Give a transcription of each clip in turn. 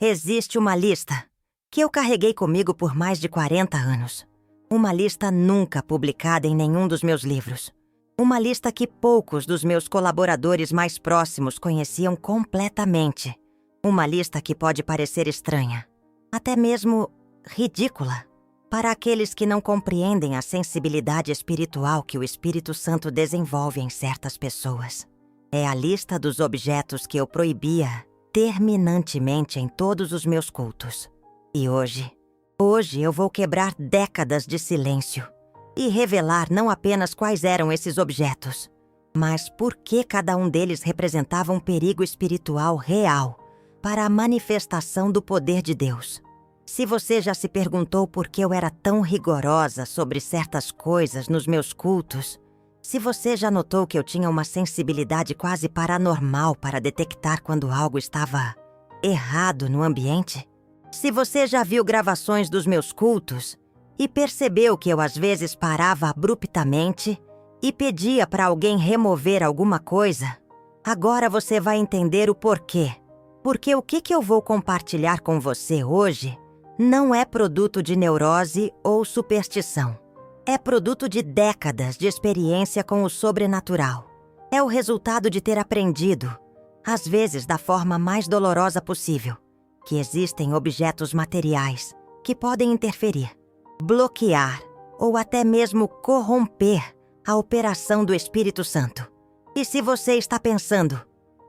Existe uma lista que eu carreguei comigo por mais de 40 anos. Uma lista nunca publicada em nenhum dos meus livros. Uma lista que poucos dos meus colaboradores mais próximos conheciam completamente. Uma lista que pode parecer estranha, até mesmo ridícula, para aqueles que não compreendem a sensibilidade espiritual que o Espírito Santo desenvolve em certas pessoas. É a lista dos objetos que eu proibia terminantemente em todos os meus cultos. E hoje eu vou quebrar décadas de silêncio e revelar não apenas quais eram esses objetos, mas por que cada um deles representava um perigo espiritual real para a manifestação do poder de Deus. Se você já se perguntou por que eu era tão rigorosa sobre certas coisas nos meus cultos, se você já notou que eu tinha uma sensibilidade quase paranormal para detectar quando algo estava errado no ambiente, se você já viu gravações dos meus cultos e percebeu que eu às vezes parava abruptamente e pedia para alguém remover alguma coisa, agora você vai entender o porquê. Porque o que eu vou compartilhar com você hoje não é produto de neurose ou superstição. É produto de décadas de experiência com o sobrenatural. É o resultado de ter aprendido, às vezes da forma mais dolorosa possível, que existem objetos materiais que podem interferir, bloquear ou até mesmo corromper a operação do Espírito Santo. E se você está pensando,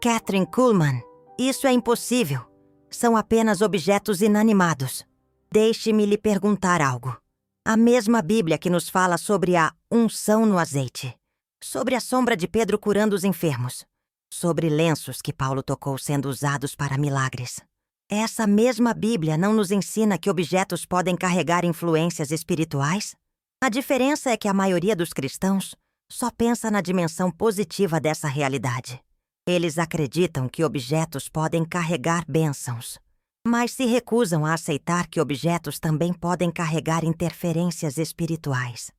Kathryn Kuhlman, isso é impossível, são apenas objetos inanimados. Deixe-me lhe perguntar algo. A mesma Bíblia que nos fala sobre a unção no azeite, sobre a sombra de Pedro curando os enfermos, sobre lenços que Paulo tocou sendo usados para milagres. Essa mesma Bíblia não nos ensina que objetos podem carregar influências espirituais? A diferença é que a maioria dos cristãos só pensa na dimensão positiva dessa realidade. Eles acreditam que objetos podem carregar bênçãos, mas se recusam a aceitar que objetos também podem carregar interferências espirituais.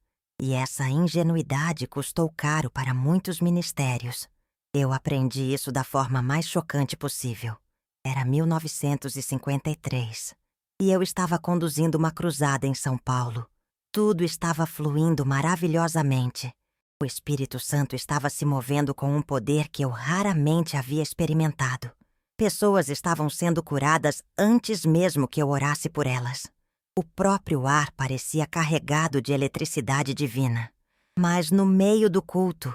E essa ingenuidade custou caro para muitos ministérios. Eu aprendi isso da forma mais chocante possível. Era 1953, e eu estava conduzindo uma cruzada em São Paulo. Tudo estava fluindo maravilhosamente. O Espírito Santo estava se movendo com um poder que eu raramente havia experimentado. Pessoas estavam sendo curadas antes mesmo que eu orasse por elas. O próprio ar parecia carregado de eletricidade divina. Mas no meio do culto,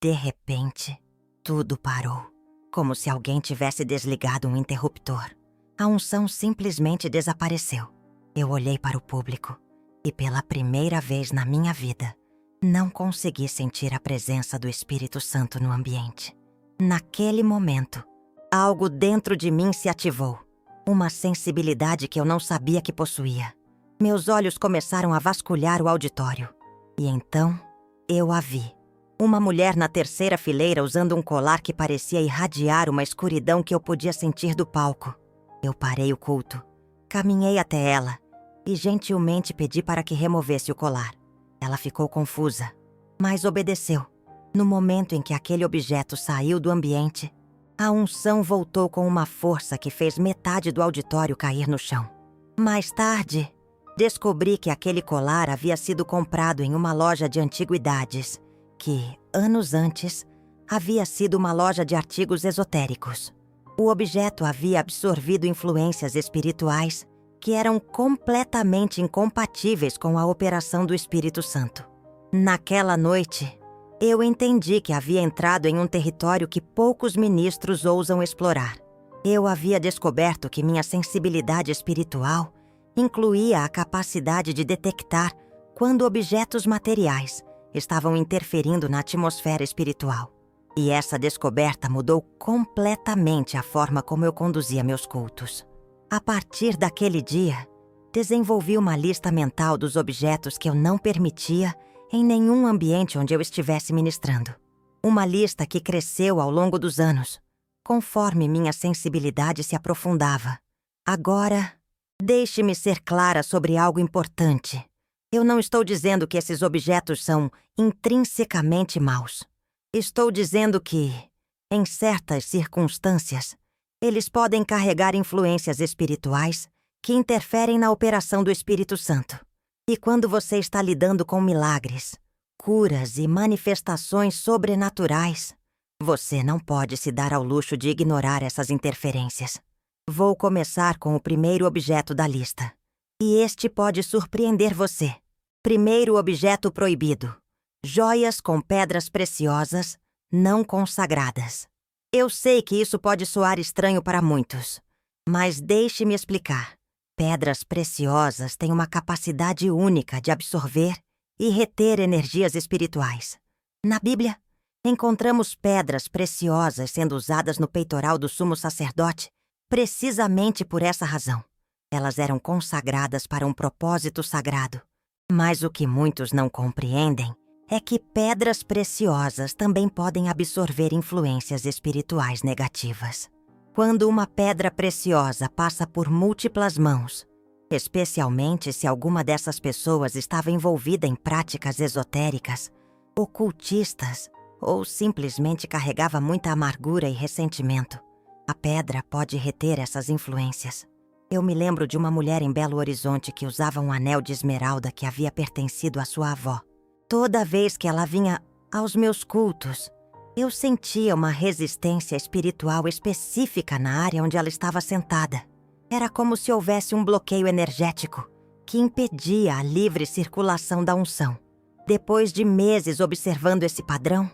de repente, tudo parou. Como se alguém tivesse desligado um interruptor. A unção simplesmente desapareceu. Eu olhei para o público e, pela primeira vez na minha vida, não consegui sentir a presença do Espírito Santo no ambiente. Naquele momento, algo dentro de mim se ativou. Uma sensibilidade que eu não sabia que possuía. Meus olhos começaram a vasculhar o auditório. E então, eu a vi. Uma mulher na terceira fileira usando um colar que parecia irradiar uma escuridão que eu podia sentir do palco. Eu parei o culto, caminhei até ela e gentilmente pedi para que removesse o colar. Ela ficou confusa, mas obedeceu. No momento em que aquele objeto saiu do ambiente, a unção voltou com uma força que fez metade do auditório cair no chão. Mais tarde, descobri que aquele colar havia sido comprado em uma loja de antiguidades, que, anos antes, havia sido uma loja de artigos esotéricos. O objeto havia absorvido influências espirituais que eram completamente incompatíveis com a operação do Espírito Santo. Naquela noite, eu entendi que havia entrado em um território que poucos ministros ousam explorar. Eu havia descoberto que minha sensibilidade espiritual incluía a capacidade de detectar quando objetos materiais estavam interferindo na atmosfera espiritual. E essa descoberta mudou completamente a forma como eu conduzia meus cultos. A partir daquele dia, desenvolvi uma lista mental dos objetos que eu não permitia em nenhum ambiente onde eu estivesse ministrando. Uma lista que cresceu ao longo dos anos, conforme minha sensibilidade se aprofundava. Agora, deixe-me ser clara sobre algo importante. Eu não estou dizendo que esses objetos são intrinsecamente maus. Estou dizendo que, em certas circunstâncias, Eles podem carregar influências espirituais que interferem na operação do Espírito Santo. E quando você está lidando com milagres, curas e manifestações sobrenaturais, você não pode se dar ao luxo de ignorar essas interferências. Vou começar com o primeiro objeto da lista. E este pode surpreender você. Primeiro objeto proibido: joias com pedras preciosas não consagradas. Eu sei que isso pode soar estranho para muitos, mas deixe-me explicar. Pedras preciosas têm uma capacidade única de absorver e reter energias espirituais. Na Bíblia, encontramos pedras preciosas sendo usadas no peitoral do sumo sacerdote precisamente por essa razão. Elas eram consagradas para um propósito sagrado. Mas o que muitos não compreendem é que pedras preciosas também podem absorver influências espirituais negativas. Quando uma pedra preciosa passa por múltiplas mãos, especialmente se alguma dessas pessoas estava envolvida em práticas esotéricas, ocultistas ou simplesmente carregava muita amargura e ressentimento, a pedra pode reter essas influências. Eu me lembro de uma mulher em Belo Horizonte que usava um anel de esmeralda que havia pertencido à sua avó. Toda vez que ela vinha aos meus cultos, eu sentia uma resistência espiritual específica na área onde ela estava sentada. Era como se houvesse um bloqueio energético que impedia a livre circulação da unção. Depois de meses observando esse padrão,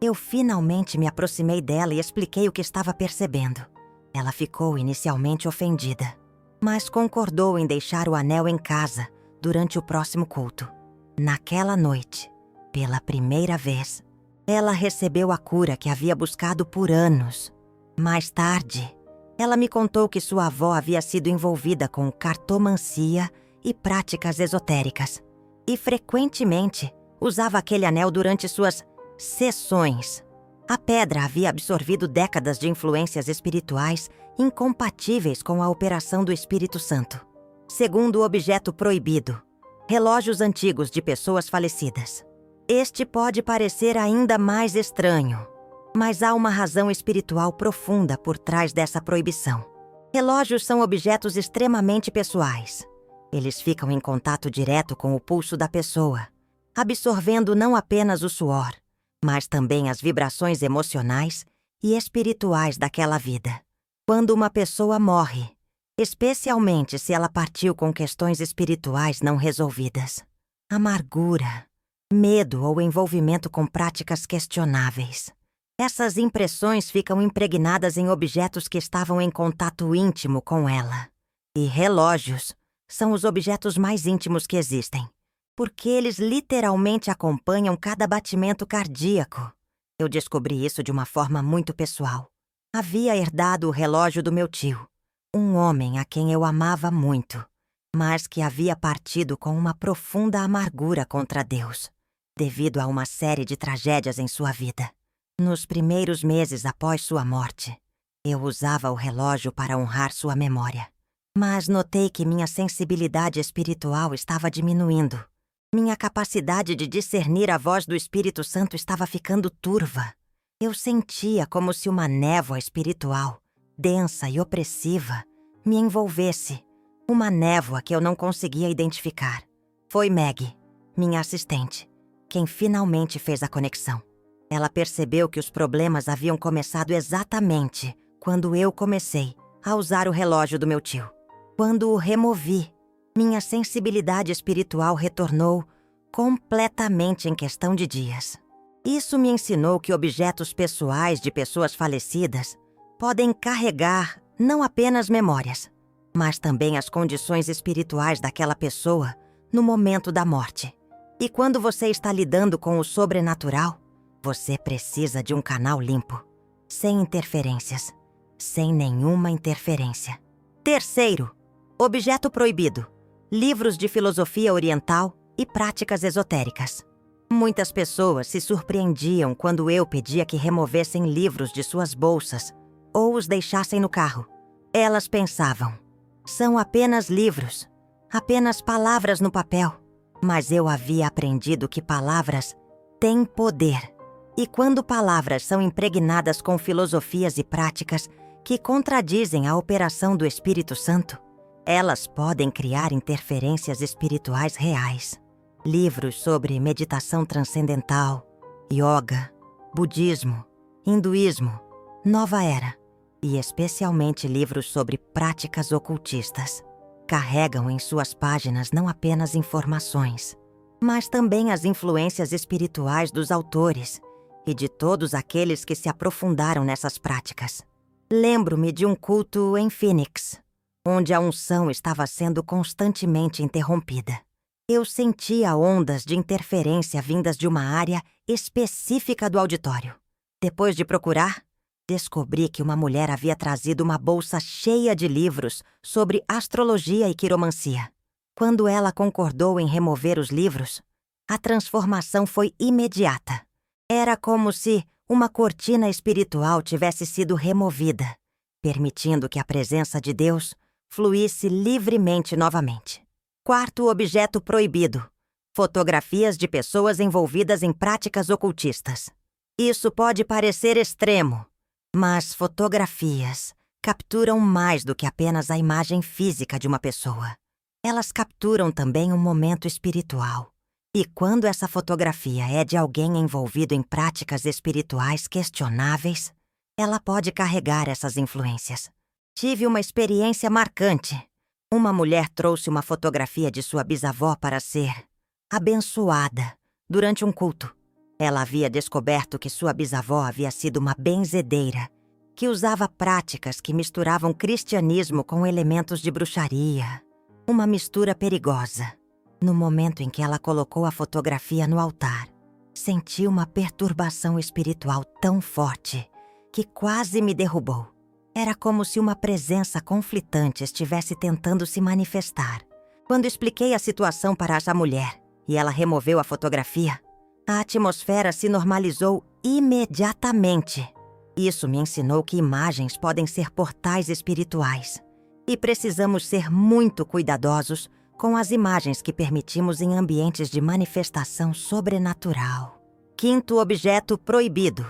eu finalmente me aproximei dela e expliquei o que estava percebendo. Ela ficou inicialmente ofendida, mas concordou em deixar o anel em casa durante o próximo culto. Naquela noite, pela primeira vez, ela recebeu a cura que havia buscado por anos. Mais tarde, ela me contou que sua avó havia sido envolvida com cartomancia e práticas esotéricas, e frequentemente usava aquele anel durante suas sessões. A pedra havia absorvido décadas de influências espirituais incompatíveis com a operação do Espírito Santo. Segundo o objeto proibido: relógios antigos de pessoas falecidas. Este pode parecer ainda mais estranho, mas há uma razão espiritual profunda por trás dessa proibição. Relógios são objetos extremamente pessoais. Eles ficam em contato direto com o pulso da pessoa, absorvendo não apenas o suor, mas também as vibrações emocionais e espirituais daquela vida. Quando uma pessoa morre, especialmente se ela partiu com questões espirituais não resolvidas, amargura, medo ou envolvimento com práticas questionáveis, essas impressões ficam impregnadas em objetos que estavam em contato íntimo com ela. E relógios são os objetos mais íntimos que existem, porque eles literalmente acompanham cada batimento cardíaco. Eu descobri isso de uma forma muito pessoal. Havia herdado o relógio do meu tio, um homem a quem eu amava muito, mas que havia partido com uma profunda amargura contra Deus, devido a uma série de tragédias em sua vida. Nos primeiros meses após sua morte, eu usava o relógio para honrar sua memória. Mas notei que minha sensibilidade espiritual estava diminuindo. Minha capacidade de discernir a voz do Espírito Santo estava ficando turva. Eu sentia como se uma névoa espiritual, densa e opressiva, me envolvesse. Uma névoa que eu não conseguia identificar. Foi Maggie, minha assistente, quem finalmente fez a conexão. Ela percebeu que os problemas haviam começado exatamente quando eu comecei a usar o relógio do meu tio. Quando o removi, minha sensibilidade espiritual retornou completamente em questão de dias. Isso me ensinou que objetos pessoais de pessoas falecidas podem carregar não apenas memórias, mas também as condições espirituais daquela pessoa no momento da morte. E quando você está lidando com o sobrenatural, você precisa de um canal limpo, sem interferências, sem nenhuma interferência. Terceiro, objeto proibido: livros de filosofia oriental e práticas esotéricas. Muitas pessoas se surpreendiam quando eu pedia que removessem livros de suas bolsas ou os deixassem no carro. Elas pensavam: são apenas livros, apenas palavras no papel. Mas eu havia aprendido que palavras têm poder. E quando palavras são impregnadas com filosofias e práticas que contradizem a operação do Espírito Santo, elas podem criar interferências espirituais reais. Livros sobre meditação transcendental, yoga, budismo, hinduísmo, nova era e especialmente livros sobre práticas ocultistas carregam em suas páginas não apenas informações, mas também as influências espirituais dos autores e de todos aqueles que se aprofundaram nessas práticas. Lembro-me de um culto em Phoenix, onde a unção estava sendo constantemente interrompida. Eu sentia ondas de interferência vindas de uma área específica do auditório. Depois de procurar, descobri que uma mulher havia trazido uma bolsa cheia de livros sobre astrologia e quiromancia. Quando ela concordou em remover os livros, a transformação foi imediata. Era como se uma cortina espiritual tivesse sido removida, permitindo que a presença de Deus fluísse livremente novamente. Quarto objeto proibido: fotografias de pessoas envolvidas em práticas ocultistas. Isso pode parecer extremo, mas fotografias capturam mais do que apenas a imagem física de uma pessoa. Elas capturam também um momento espiritual. E quando essa fotografia é de alguém envolvido em práticas espirituais questionáveis, ela pode carregar essas influências. Tive uma experiência marcante. Uma mulher trouxe uma fotografia de sua bisavó para ser abençoada durante um culto. Ela havia descoberto que sua bisavó havia sido uma benzedeira, que usava práticas que misturavam cristianismo com elementos de bruxaria. Uma mistura perigosa. No momento em que ela colocou a fotografia no altar, senti uma perturbação espiritual tão forte que quase me derrubou. Era como se uma presença conflitante estivesse tentando se manifestar. Quando expliquei a situação para essa mulher e ela removeu a fotografia, a atmosfera se normalizou imediatamente. Isso me ensinou que imagens podem ser portais espirituais e precisamos ser muito cuidadosos com as imagens que permitimos em ambientes de manifestação sobrenatural. Quinto objeto proibido: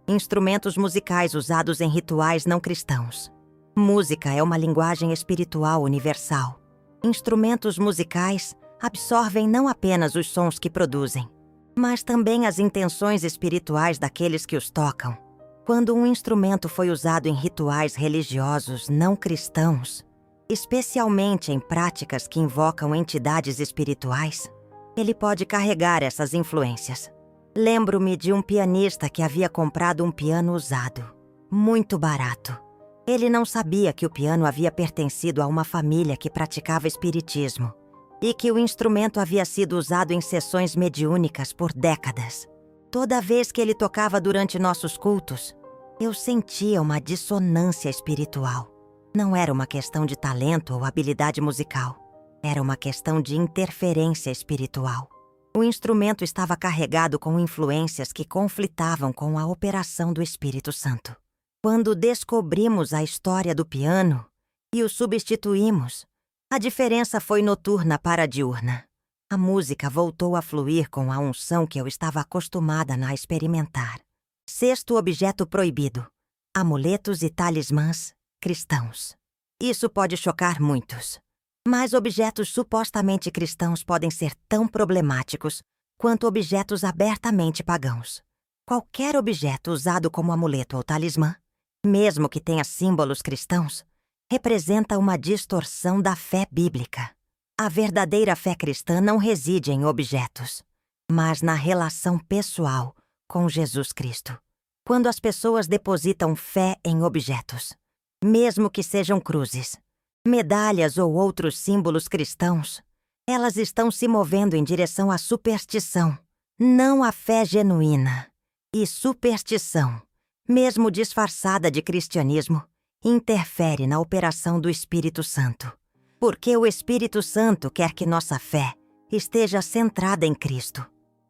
instrumentos musicais usados em rituais não cristãos. Música é uma linguagem espiritual universal. Instrumentos musicais absorvem não apenas os sons que produzem, mas também as intenções espirituais daqueles que os tocam. Quando um instrumento foi usado em rituais religiosos não cristãos, especialmente em práticas que invocam entidades espirituais, ele pode carregar essas influências. Lembro-me de um pianista que havia comprado um piano usado, muito barato. Ele não sabia que o piano havia pertencido a uma família que praticava espiritismo e que o instrumento havia sido usado em sessões mediúnicas por décadas. Toda vez que ele tocava durante nossos cultos, eu sentia uma dissonância espiritual. Não era uma questão de talento ou habilidade musical. Era uma questão de interferência espiritual. O instrumento estava carregado com influências que conflitavam com a operação do Espírito Santo. Quando descobrimos a história do piano e o substituímos, a diferença foi noturna para diurna. A música voltou a fluir com a unção que eu estava acostumada a experimentar. Sexto objeto proibido: amuletos e talismãs cristãos. Isso pode chocar muitos, mas objetos supostamente cristãos podem ser tão problemáticos quanto objetos abertamente pagãos. Qualquer objeto usado como amuleto ou talismã, mesmo que tenha símbolos cristãos, representa uma distorção da fé bíblica. A verdadeira fé cristã não reside em objetos, mas na relação pessoal com Jesus Cristo. Quando as pessoas depositam fé em objetos, mesmo que sejam cruzes, medalhas ou outros símbolos cristãos, elas estão se movendo em direção à superstição, não à fé genuína. E superstição, mesmo disfarçada de cristianismo, interfere na operação do Espírito Santo. Porque o Espírito Santo quer que nossa fé esteja centrada em Cristo,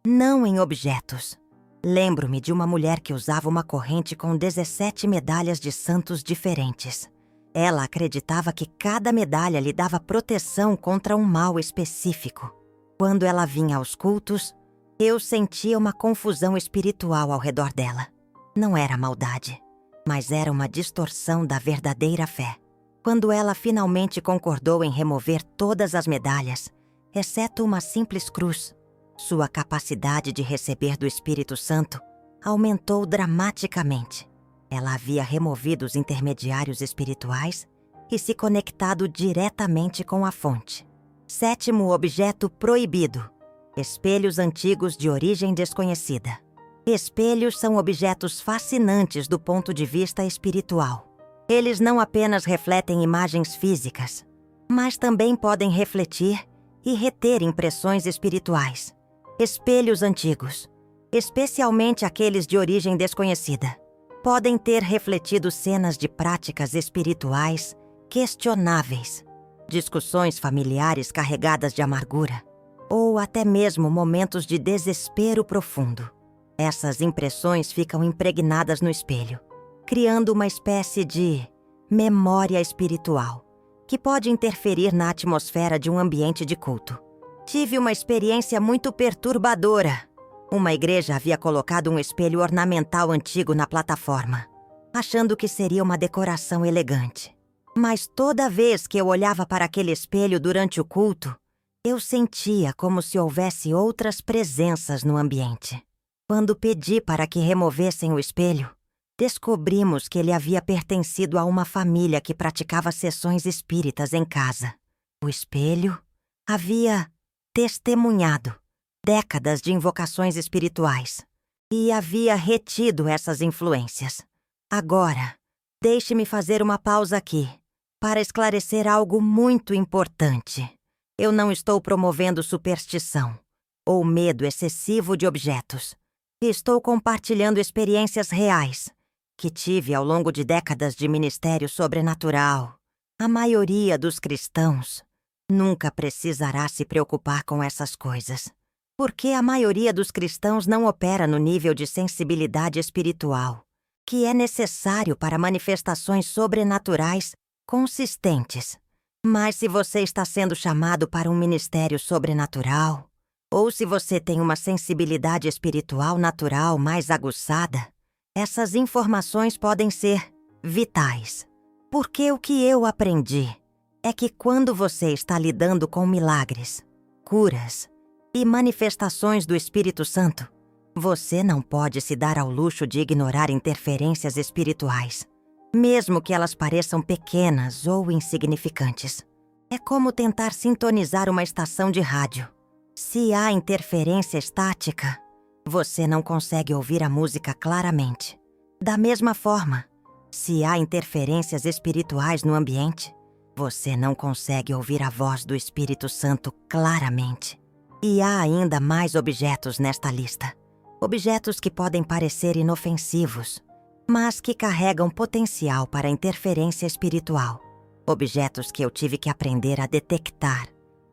não em objetos. Lembro-me de uma mulher que usava uma corrente com 17 medalhas de santos diferentes. Ela acreditava que cada medalha lhe dava proteção contra um mal específico. Quando ela vinha aos cultos, eu sentia uma confusão espiritual ao redor dela. Não era maldade. mas era uma distorção da verdadeira fé. Quando ela finalmente concordou em remover todas as medalhas, exceto uma simples cruz, sua capacidade de receber do Espírito Santo aumentou dramaticamente. Ela havia removido os intermediários espirituais e se conectado diretamente com a fonte. 7º objeto proibido: espelhos antigos de origem desconhecida. Espelhos são objetos fascinantes do ponto de vista espiritual. Eles não apenas refletem imagens físicas, mas também podem refletir e reter impressões espirituais. Espelhos antigos, especialmente aqueles de origem desconhecida, podem ter refletido cenas de práticas espirituais questionáveis, discussões familiares carregadas de amargura, ou até mesmo momentos de desespero profundo. Essas impressões ficam impregnadas no espelho, criando uma espécie de memória espiritual, que pode interferir na atmosfera de um ambiente de culto. Tive uma experiência muito perturbadora. Uma igreja havia colocado um espelho ornamental antigo na plataforma, achando que seria uma decoração elegante. Mas toda vez que eu olhava para aquele espelho durante o culto, eu sentia como se houvesse outras presenças no ambiente. Quando pedi para que removessem o espelho, descobrimos que ele havia pertencido a uma família que praticava sessões espíritas em casa. O espelho havia testemunhado décadas de invocações espirituais e havia retido essas influências. Agora, deixe-me fazer uma pausa aqui para esclarecer algo muito importante. Eu não estou promovendo superstição ou medo excessivo de objetos. Estou compartilhando experiências reais que tive ao longo de décadas de ministério sobrenatural. A maioria dos cristãos nunca precisará se preocupar com essas coisas, porque a maioria dos cristãos não opera no nível de sensibilidade espiritual que é necessário para manifestações sobrenaturais consistentes. Mas se você está sendo chamado para um ministério sobrenatural, ou se você tem uma sensibilidade espiritual natural mais aguçada, essas informações podem ser vitais. Porque o que eu aprendi é que quando você está lidando com milagres, curas e manifestações do Espírito Santo, você não pode se dar ao luxo de ignorar interferências espirituais, mesmo que elas pareçam pequenas ou insignificantes. É como tentar sintonizar uma estação de rádio. Se há interferência estática, você não consegue ouvir a música claramente. Da mesma forma, se há interferências espirituais no ambiente, você não consegue ouvir a voz do Espírito Santo claramente. E há ainda mais objetos nesta lista. Objetos que podem parecer inofensivos, mas que carregam potencial para interferência espiritual. Objetos que eu tive que aprender a detectar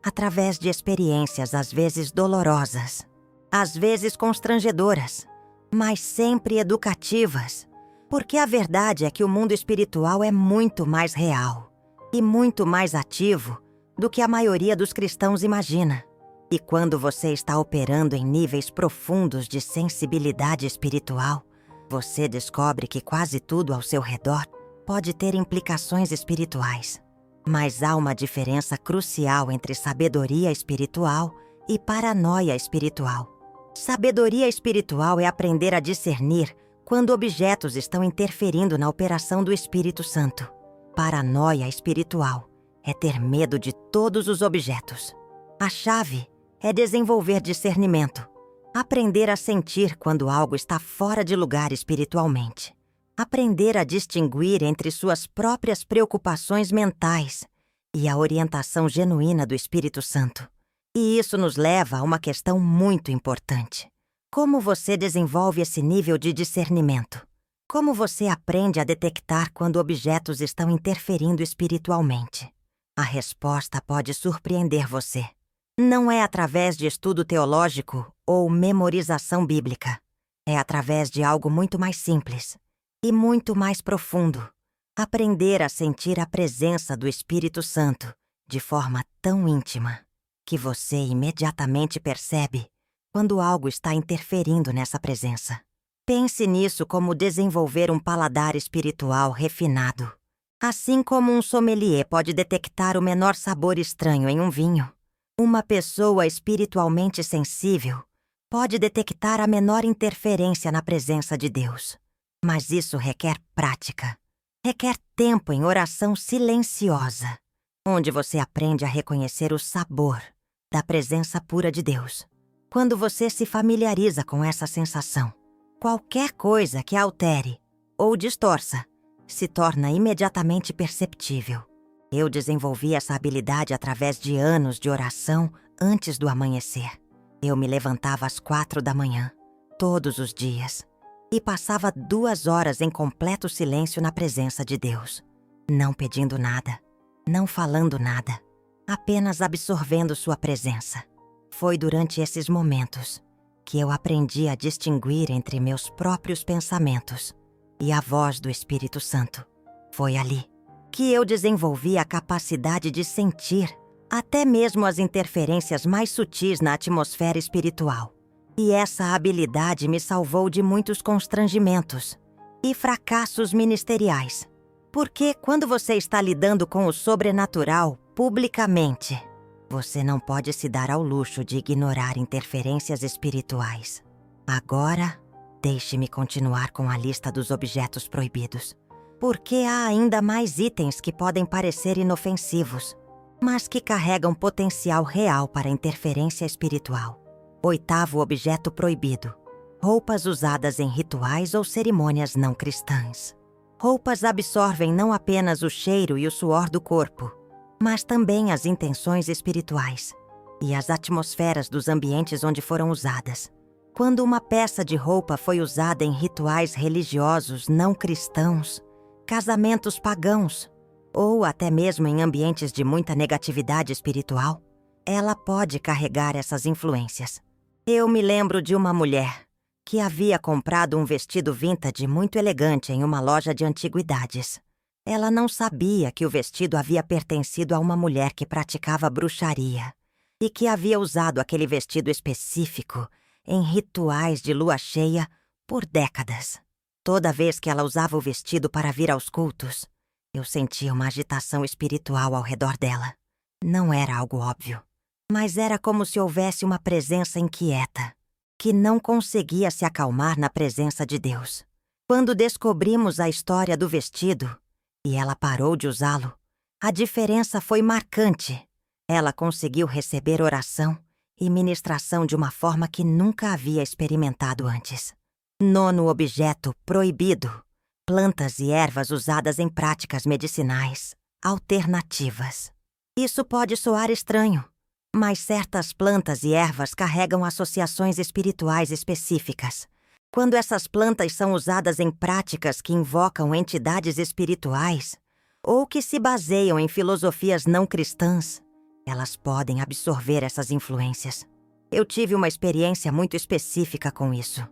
através de experiências às vezes dolorosas, às vezes constrangedoras, mas sempre educativas, porque a verdade é que o mundo espiritual é muito mais real e muito mais ativo do que a maioria dos cristãos imagina. E quando você está operando em níveis profundos de sensibilidade espiritual, você descobre que quase tudo ao seu redor pode ter implicações espirituais. Mas há uma diferença crucial entre sabedoria espiritual e paranoia espiritual. Sabedoria espiritual é aprender a discernir quando objetos estão interferindo na operação do Espírito Santo. Paranoia espiritual é ter medo de todos os objetos. A chave é desenvolver discernimento, aprender a sentir quando algo está fora de lugar espiritualmente. Aprender a distinguir entre suas próprias preocupações mentais e a orientação genuína do Espírito Santo. E isso nos leva a uma questão muito importante. Como você desenvolve esse nível de discernimento? Como você aprende a detectar quando objetos estão interferindo espiritualmente? A resposta pode surpreender você. Não é através de estudo teológico ou memorização bíblica. É através de algo muito mais simples e muito mais profundo. Aprender a sentir a presença do Espírito Santo de forma tão íntima que você imediatamente percebe quando algo está interferindo nessa presença. Pense nisso como desenvolver um paladar espiritual refinado. Assim como um sommelier pode detectar o menor sabor estranho em um vinho, uma pessoa espiritualmente sensível pode detectar a menor interferência na presença de Deus. Mas isso requer prática. Requer tempo em oração silenciosa, onde você aprende a reconhecer o sabor da presença pura de Deus. Quando você se familiariza com essa sensação, qualquer coisa que a altere ou distorça se torna imediatamente perceptível. Eu desenvolvi essa habilidade através de anos de oração antes do amanhecer. Eu me levantava às 4 da manhã, todos os dias, e passava 2 horas em completo silêncio na presença de Deus, não pedindo nada, não falando nada, apenas absorvendo sua presença. Foi durante esses momentos que eu aprendi a distinguir entre meus próprios pensamentos e a voz do Espírito Santo. Foi ali que eu desenvolvi a capacidade de sentir até mesmo as interferências mais sutis na atmosfera espiritual. E essa habilidade me salvou de muitos constrangimentos e fracassos ministeriais. Porque quando você está lidando com o sobrenatural publicamente, você não pode se dar ao luxo de ignorar interferências espirituais. Agora, deixe-me continuar com a lista dos objetos proibidos, porque há ainda mais itens que podem parecer inofensivos, mas que carregam potencial real para interferência espiritual. 8º objeto proibido: roupas usadas em rituais ou cerimônias não cristãs. Roupas absorvem não apenas o cheiro e o suor do corpo, mas também as intenções espirituais e as atmosferas dos ambientes onde foram usadas. Quando uma peça de roupa foi usada em rituais religiosos não cristãos, casamentos pagãos, ou até mesmo em ambientes de muita negatividade espiritual, ela pode carregar essas influências. Eu me lembro de uma mulher que havia comprado um vestido vintage muito elegante em uma loja de antiguidades. Ela não sabia que o vestido havia pertencido a uma mulher que praticava bruxaria e que havia usado aquele vestido específico em rituais de lua cheia por décadas. Toda vez que ela usava o vestido para vir aos cultos, eu sentia uma agitação espiritual ao redor dela. Não era algo óbvio, mas era como se houvesse uma presença inquieta, que não conseguia se acalmar na presença de Deus. Quando descobrimos a história do vestido e ela parou de usá-lo, a diferença foi marcante. Ela conseguiu receber oração e ministração de uma forma que nunca havia experimentado antes. 9º objeto proibido: plantas e ervas usadas em práticas medicinais alternativas. Isso pode soar estranho, mas certas plantas e ervas carregam associações espirituais específicas. Quando essas plantas são usadas em práticas que invocam entidades espirituais ou que se baseiam em filosofias não cristãs, elas podem absorver essas influências. Eu tive uma experiência muito específica com isso.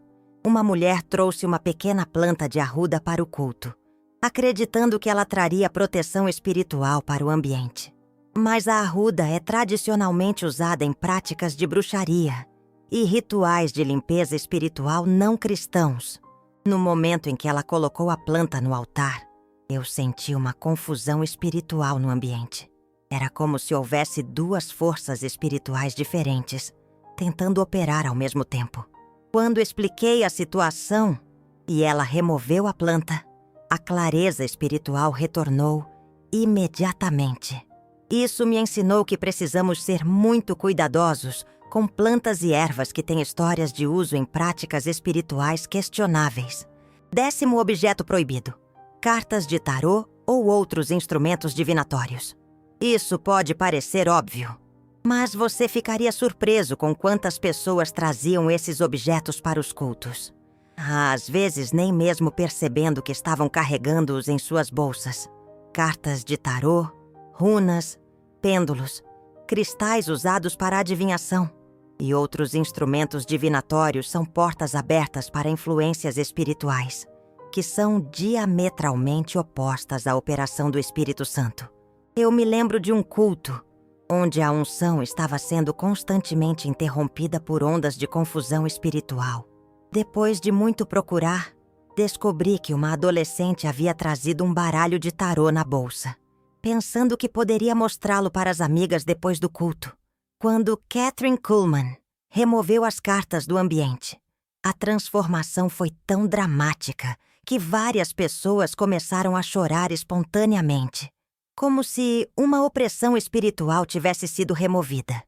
Uma mulher trouxe uma pequena planta de arruda para o culto, acreditando que ela traria proteção espiritual para o ambiente. Mas a arruda é tradicionalmente usada em práticas de bruxaria e rituais de limpeza espiritual não cristãos. No momento em que ela colocou a planta no altar, eu senti uma confusão espiritual no ambiente. Era como se houvesse 2 forças espirituais diferentes, tentando operar ao mesmo tempo. Quando expliquei a situação e ela removeu a planta, a clareza espiritual retornou imediatamente. Isso me ensinou que precisamos ser muito cuidadosos com plantas e ervas que têm histórias de uso em práticas espirituais questionáveis. 10º objeto proibido: cartas de tarô ou outros instrumentos divinatórios. Isso pode parecer óbvio, mas você ficaria surpreso com quantas pessoas traziam esses objetos para os cultos. Às vezes nem mesmo percebendo que estavam carregando-os em suas bolsas. Cartas de tarô, runas, pêndulos, cristais usados para adivinhação e outros instrumentos divinatórios são portas abertas para influências espirituais, que são diametralmente opostas à operação do Espírito Santo. Eu me lembro de um culto onde a unção estava sendo constantemente interrompida por ondas de confusão espiritual. Depois de muito procurar, descobri que uma adolescente havia trazido um baralho de tarô na bolsa, pensando que poderia mostrá-lo para as amigas depois do culto. Quando Kathryn Kuhlman removeu as cartas do ambiente, a transformação foi tão dramática que várias pessoas começaram a chorar espontaneamente, como se uma opressão espiritual tivesse sido removida.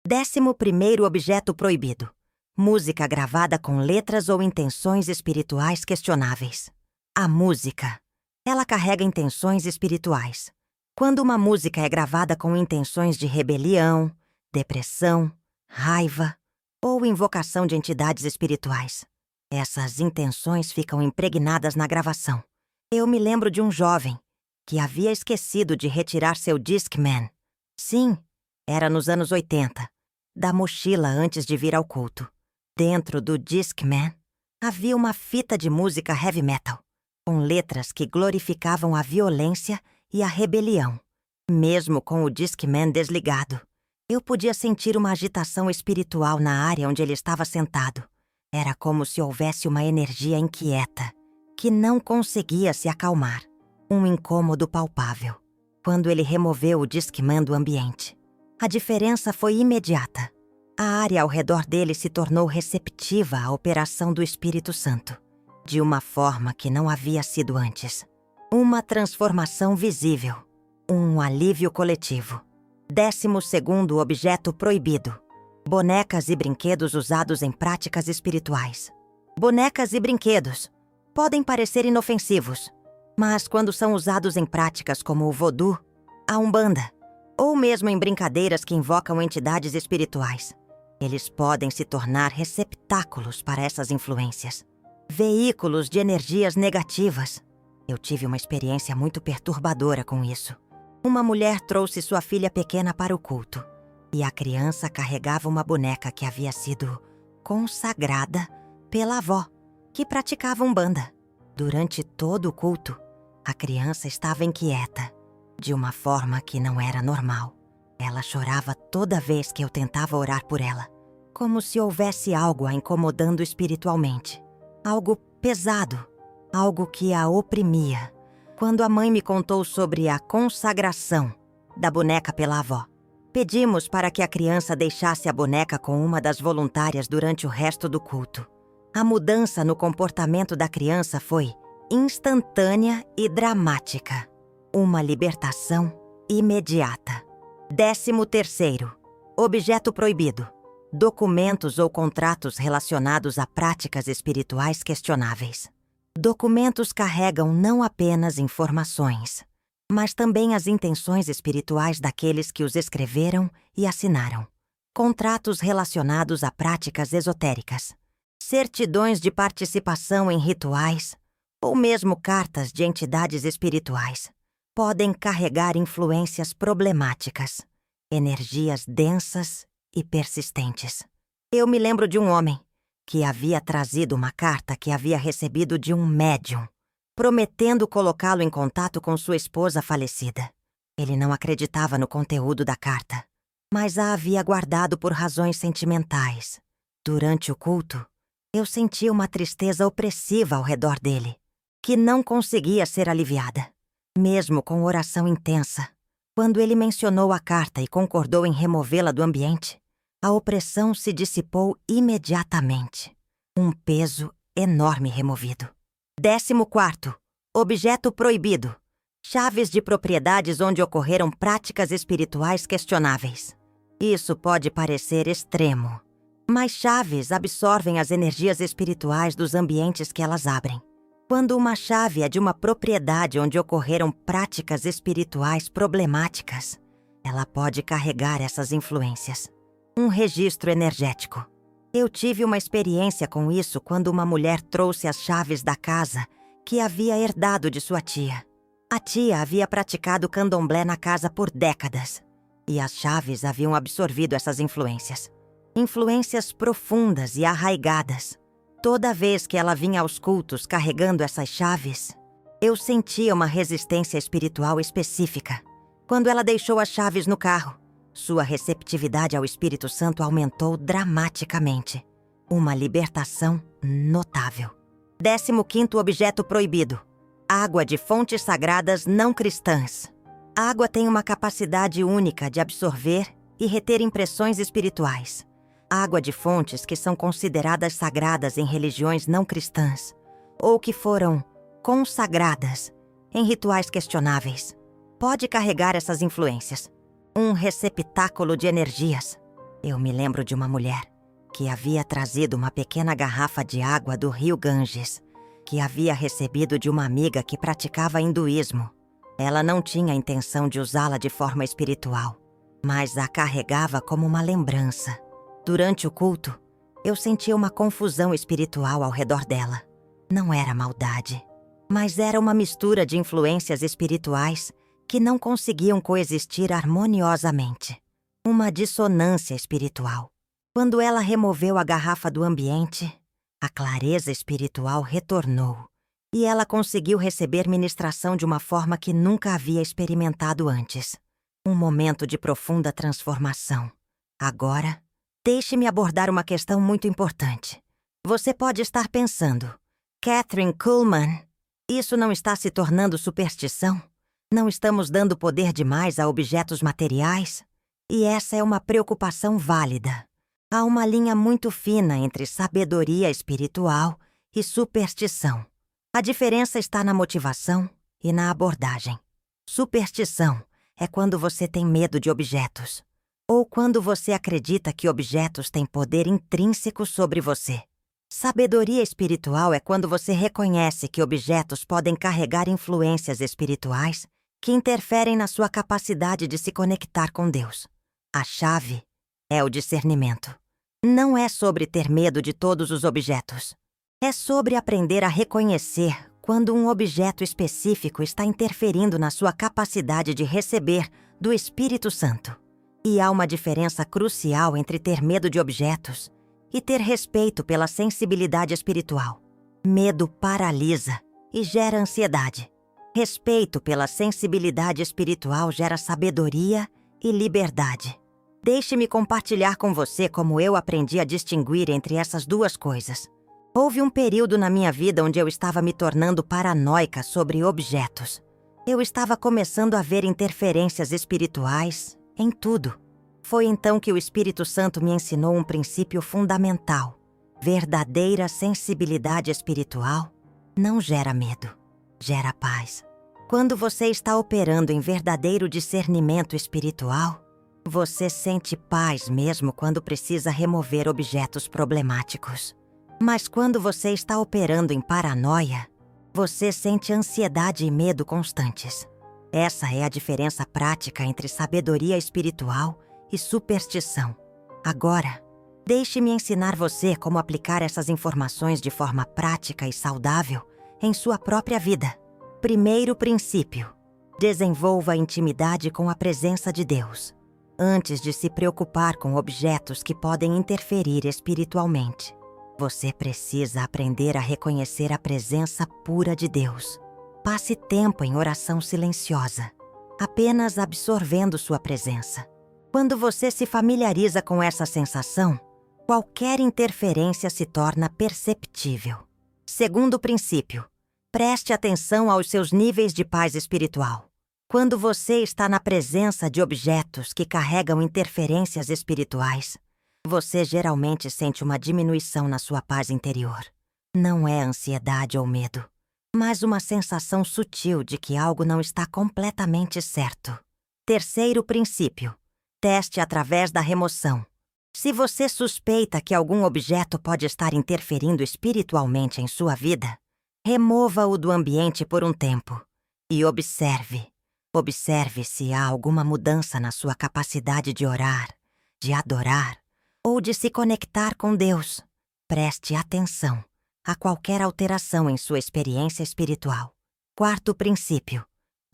11º objeto proibido: música gravada com letras ou intenções espirituais questionáveis. A música, ela carrega intenções espirituais. Quando uma música é gravada com intenções de rebelião, depressão, raiva ou invocação de entidades espirituais, essas intenções ficam impregnadas na gravação. Eu me lembro de um jovem que havia esquecido de retirar seu Discman. Sim, era nos anos 80, da mochila antes de vir ao culto. Dentro do Discman havia uma fita de música heavy metal, com letras que glorificavam a violência e a rebelião. Mesmo com o Discman desligado, eu podia sentir uma agitação espiritual na área onde ele estava sentado. Era como se houvesse uma energia inquieta, que não conseguia se acalmar. Um incômodo palpável. Quando ele removeu o Discman do ambiente, a diferença foi imediata. A área ao redor dele se tornou receptiva à operação do Espírito Santo, de uma forma que não havia sido antes. Uma transformação visível. Um alívio coletivo. 12º objeto proibido: bonecas e brinquedos usados em práticas espirituais. Bonecas e brinquedos podem parecer inofensivos, mas quando são usados em práticas como o voodoo, a umbanda, ou mesmo em brincadeiras que invocam entidades espirituais, eles podem se tornar receptáculos para essas influências, veículos de energias negativas. Eu tive uma experiência muito perturbadora com isso. Uma mulher trouxe sua filha pequena para o culto, e a criança carregava uma boneca que havia sido consagrada pela avó, que praticava umbanda. Durante todo o culto, a criança estava inquieta, de uma forma que não era normal. Ela chorava toda vez que eu tentava orar por ela, como se houvesse algo a incomodando espiritualmente. Algo pesado, algo que a oprimia. Quando a mãe me contou sobre a consagração da boneca pela avó, pedimos para que a criança deixasse a boneca com uma das voluntárias durante o resto do culto. A mudança no comportamento da criança foi instantânea e dramática. Uma libertação imediata. 13º objeto proibido: documentos ou contratos relacionados a práticas espirituais questionáveis. Documentos carregam não apenas informações, mas também as intenções espirituais daqueles que os escreveram e assinaram. Contratos relacionados a práticas esotéricas, certidões de participação em rituais, ou mesmo cartas de entidades espirituais, podem carregar influências problemáticas, energias densas e persistentes. Eu me lembro de um homem que havia trazido uma carta que havia recebido de um médium, prometendo colocá-lo em contato com sua esposa falecida. Ele não acreditava no conteúdo da carta, mas a havia guardado por razões sentimentais. Durante o culto, eu sentia uma tristeza opressiva ao redor dele, que não conseguia ser aliviada, mesmo com oração intensa. Quando ele mencionou a carta e concordou em removê-la do ambiente, a opressão se dissipou imediatamente. Um peso enorme removido. 14º objeto proibido: chaves de propriedades onde ocorreram práticas espirituais questionáveis. Isso pode parecer extremo, mas chaves absorvem as energias espirituais dos ambientes que elas abrem. Quando uma chave é de uma propriedade onde ocorreram práticas espirituais problemáticas, ela pode carregar essas influências. Um registro energético. Eu tive uma experiência com isso quando uma mulher trouxe as chaves da casa que havia herdado de sua tia. A tia havia praticado candomblé na casa por décadas, e as chaves haviam absorvido essas influências. Influências profundas e arraigadas. Toda vez que ela vinha aos cultos carregando essas chaves, eu sentia uma resistência espiritual específica. Quando ela deixou as chaves no carro, sua receptividade ao Espírito Santo aumentou dramaticamente. Uma libertação notável. 15º objeto proibido. Água de fontes sagradas não cristãs. A água tem uma capacidade única de absorver e reter impressões espirituais. Água de fontes que são consideradas sagradas em religiões não cristãs, ou que foram consagradas em rituais questionáveis, pode carregar essas influências. Um receptáculo de energias. Eu me lembro de uma mulher que havia trazido uma pequena garrafa de água do rio Ganges, que havia recebido de uma amiga que praticava hinduísmo. Ela não tinha intenção de usá-la de forma espiritual, mas a carregava como uma lembrança. Durante o culto, eu sentia uma confusão espiritual ao redor dela. Não era maldade, mas era uma mistura de influências espirituais que não conseguiam coexistir harmoniosamente. Uma dissonância espiritual. Quando ela removeu a garrafa do ambiente, a clareza espiritual retornou e ela conseguiu receber ministração de uma forma que nunca havia experimentado antes. Um momento de profunda transformação. Agora, deixe-me abordar uma questão muito importante. Você pode estar pensando, Kathryn Kuhlman, isso não está se tornando superstição? Não estamos dando poder demais a objetos materiais? E essa é uma preocupação válida. Há uma linha muito fina entre sabedoria espiritual e superstição. A diferença está na motivação e na abordagem. Superstição é quando você tem medo de objetos, ou quando você acredita que objetos têm poder intrínseco sobre você. Sabedoria espiritual é quando você reconhece que objetos podem carregar influências espirituais que interferem na sua capacidade de se conectar com Deus. A chave é o discernimento. Não é sobre ter medo de todos os objetos. É sobre aprender a reconhecer quando um objeto específico está interferindo na sua capacidade de receber do Espírito Santo. E há uma diferença crucial entre ter medo de objetos e ter respeito pela sensibilidade espiritual. Medo paralisa e gera ansiedade. Respeito pela sensibilidade espiritual gera sabedoria e liberdade. Deixe-me compartilhar com você como eu aprendi a distinguir entre essas duas coisas. Houve um período na minha vida onde eu estava me tornando paranoica sobre objetos. Eu estava começando a ver interferências espirituais em tudo. Foi então que o Espírito Santo me ensinou um princípio fundamental. Verdadeira sensibilidade espiritual não gera medo, gera paz. Quando você está operando em verdadeiro discernimento espiritual, você sente paz mesmo quando precisa remover objetos problemáticos. Mas quando você está operando em paranoia, você sente ansiedade e medo constantes. Essa é a diferença prática entre sabedoria espiritual e superstição. Agora, deixe-me ensinar você como aplicar essas informações de forma prática e saudável em sua própria vida. Primeiro princípio: desenvolva intimidade com a presença de Deus, antes de se preocupar com objetos que podem interferir espiritualmente. Você precisa aprender a reconhecer a presença pura de Deus. Passe tempo em oração silenciosa, apenas absorvendo sua presença. Quando você se familiariza com essa sensação, qualquer interferência se torna perceptível. Segundo princípio: preste atenção aos seus níveis de paz espiritual. Quando você está na presença de objetos que carregam interferências espirituais, você geralmente sente uma diminuição na sua paz interior. Não é ansiedade ou medo, mas uma sensação sutil de que algo não está completamente certo. Terceiro princípio: teste através da remoção. Se você suspeita que algum objeto pode estar interferindo espiritualmente em sua vida, remova-o do ambiente por um tempo e observe. Observe se há alguma mudança na sua capacidade de orar, de adorar ou de se conectar com Deus. Preste atenção a qualquer alteração em sua experiência espiritual. Quarto princípio: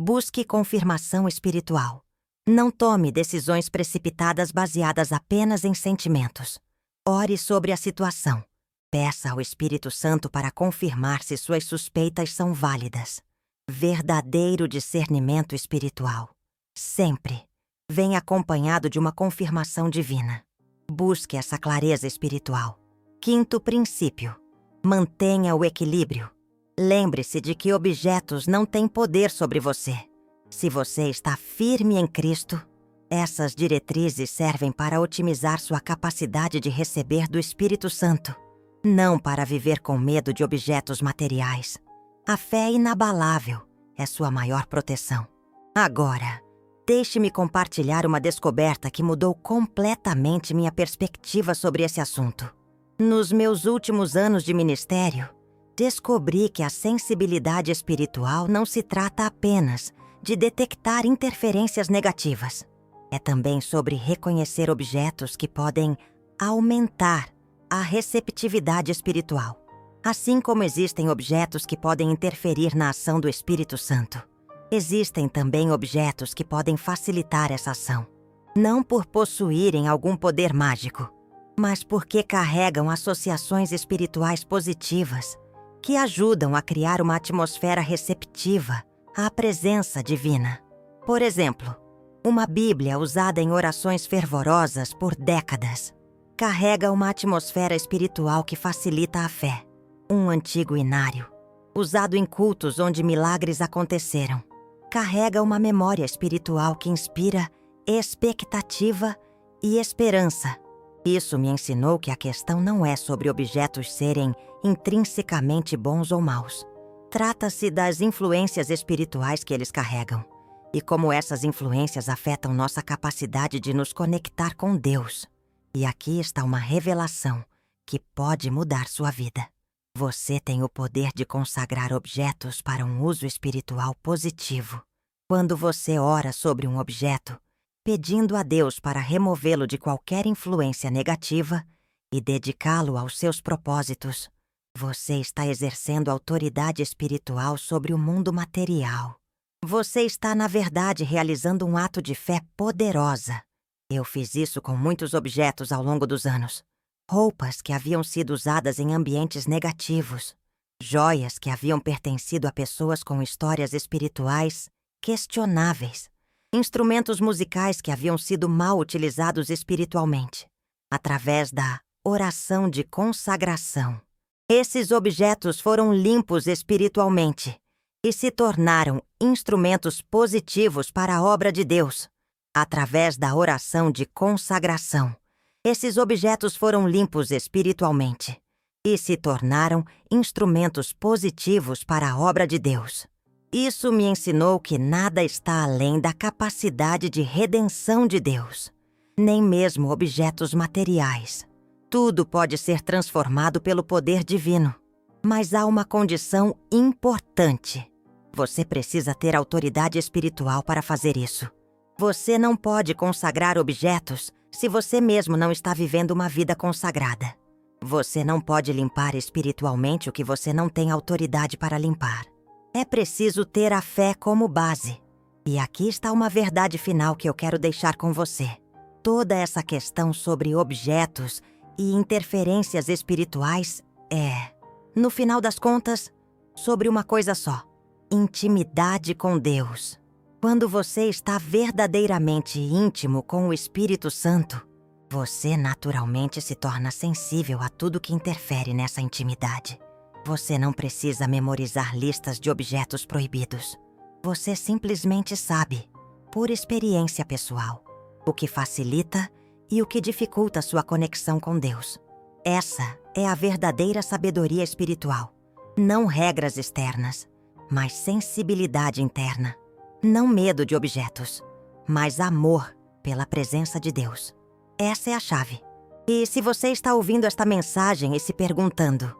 busque confirmação espiritual. Não tome decisões precipitadas baseadas apenas em sentimentos. Ore sobre a situação. Peça ao Espírito Santo para confirmar se suas suspeitas são válidas. Verdadeiro discernimento espiritual sempre vem acompanhado de uma confirmação divina. Busque essa clareza espiritual. Quinto princípio: mantenha o equilíbrio. Lembre-se de que objetos não têm poder sobre você. Se você está firme em Cristo, essas diretrizes servem para otimizar sua capacidade de receber do Espírito Santo, não para viver com medo de objetos materiais. A fé inabalável é sua maior proteção. Agora, deixe-me compartilhar uma descoberta que mudou completamente minha perspectiva sobre esse assunto. Nos meus últimos anos de ministério, descobri que a sensibilidade espiritual não se trata apenas de detectar interferências negativas. É também sobre reconhecer objetos que podem aumentar a receptividade espiritual. Assim como existem objetos que podem interferir na ação do Espírito Santo, existem também objetos que podem facilitar essa ação. Não por possuírem algum poder mágico, mas porque carregam associações espirituais positivas que ajudam a criar uma atmosfera receptiva à presença divina. Por exemplo, uma Bíblia usada em orações fervorosas por décadas carrega uma atmosfera espiritual que facilita a fé. Um antigo inário, usado em cultos onde milagres aconteceram, carrega uma memória espiritual que inspira expectativa e esperança. Isso me ensinou que a questão não é sobre objetos serem intrinsecamente bons ou maus. Trata-se das influências espirituais que eles carregam e como essas influências afetam nossa capacidade de nos conectar com Deus. E aqui está uma revelação que pode mudar sua vida. Você tem o poder de consagrar objetos para um uso espiritual positivo. Quando você ora sobre um objeto, pedindo a Deus para removê-lo de qualquer influência negativa e dedicá-lo aos seus propósitos, você está exercendo autoridade espiritual sobre o mundo material. Você está, na verdade, realizando um ato de fé poderosa. Eu fiz isso com muitos objetos ao longo dos anos. Roupas que haviam sido usadas em ambientes negativos, joias que haviam pertencido a pessoas com histórias espirituais questionáveis, instrumentos musicais que haviam sido mal utilizados espiritualmente. Através da oração de consagração, esses objetos foram limpos espiritualmente e se tornaram instrumentos positivos para a obra de Deus. Através da oração de consagração, esses objetos foram limpos espiritualmente e se tornaram instrumentos positivos para a obra de Deus. Isso me ensinou que nada está além da capacidade de redenção de Deus, nem mesmo objetos materiais. Tudo pode ser transformado pelo poder divino, mas há uma condição importante. Você precisa ter autoridade espiritual para fazer isso. Você não pode consagrar objetos se você mesmo não está vivendo uma vida consagrada. Você não pode limpar espiritualmente o que você não tem autoridade para limpar. É preciso ter a fé como base. E aqui está uma verdade final que eu quero deixar com você. Toda essa questão sobre objetos e interferências espirituais é, no final das contas, sobre uma coisa só: intimidade com Deus. Quando você está verdadeiramente íntimo com o Espírito Santo, você naturalmente se torna sensível a tudo que interfere nessa intimidade. Você não precisa memorizar listas de objetos proibidos. Você simplesmente sabe, por experiência pessoal, o que facilita e o que dificulta sua conexão com Deus. Essa é a verdadeira sabedoria espiritual. Não regras externas, mas sensibilidade interna. Não medo de objetos, mas amor pela presença de Deus. Essa é a chave. E se você está ouvindo esta mensagem e se perguntando: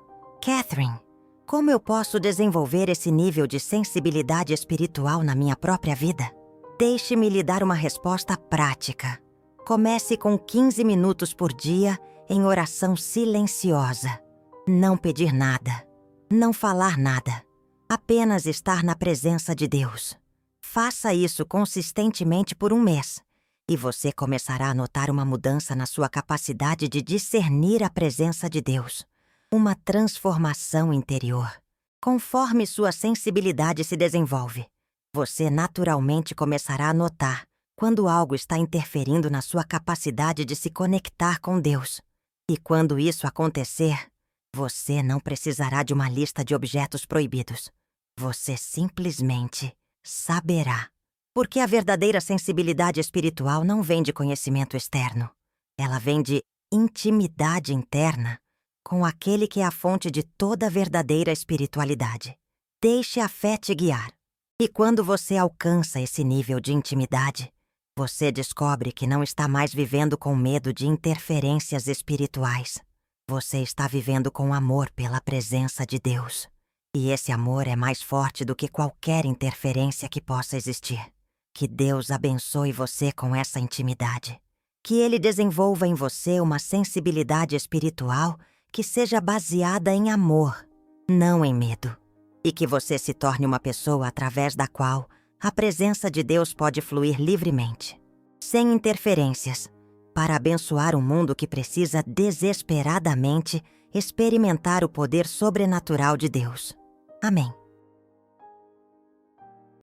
Catherine, como eu posso desenvolver esse nível de sensibilidade espiritual na minha própria vida? Deixe-me lhe dar uma resposta prática. Comece com 15 minutos por dia em oração silenciosa. Não pedir nada, não falar nada, apenas estar na presença de Deus. Faça isso consistentemente por um mês, e você começará a notar uma mudança na sua capacidade de discernir a presença de Deus. Uma transformação interior. Conforme sua sensibilidade se desenvolve, você naturalmente começará a notar quando algo está interferindo na sua capacidade de se conectar com Deus. E quando isso acontecer, você não precisará de uma lista de objetos proibidos. Você simplesmente saberá. Porque a verdadeira sensibilidade espiritual não vem de conhecimento externo. Ela vem de intimidade interna com aquele que é a fonte de toda a verdadeira espiritualidade. Deixe a fé te guiar. E quando você alcança esse nível de intimidade, você descobre que não está mais vivendo com medo de interferências espirituais. Você está vivendo com amor pela presença de Deus. E esse amor é mais forte do que qualquer interferência que possa existir. Que Deus abençoe você com essa intimidade. Que Ele desenvolva em você uma sensibilidade espiritual que seja baseada em amor, não em medo. E que você se torne uma pessoa através da qual a presença de Deus pode fluir livremente, sem interferências, para abençoar um mundo que precisa desesperadamente experimentar o poder sobrenatural de Deus. Amém.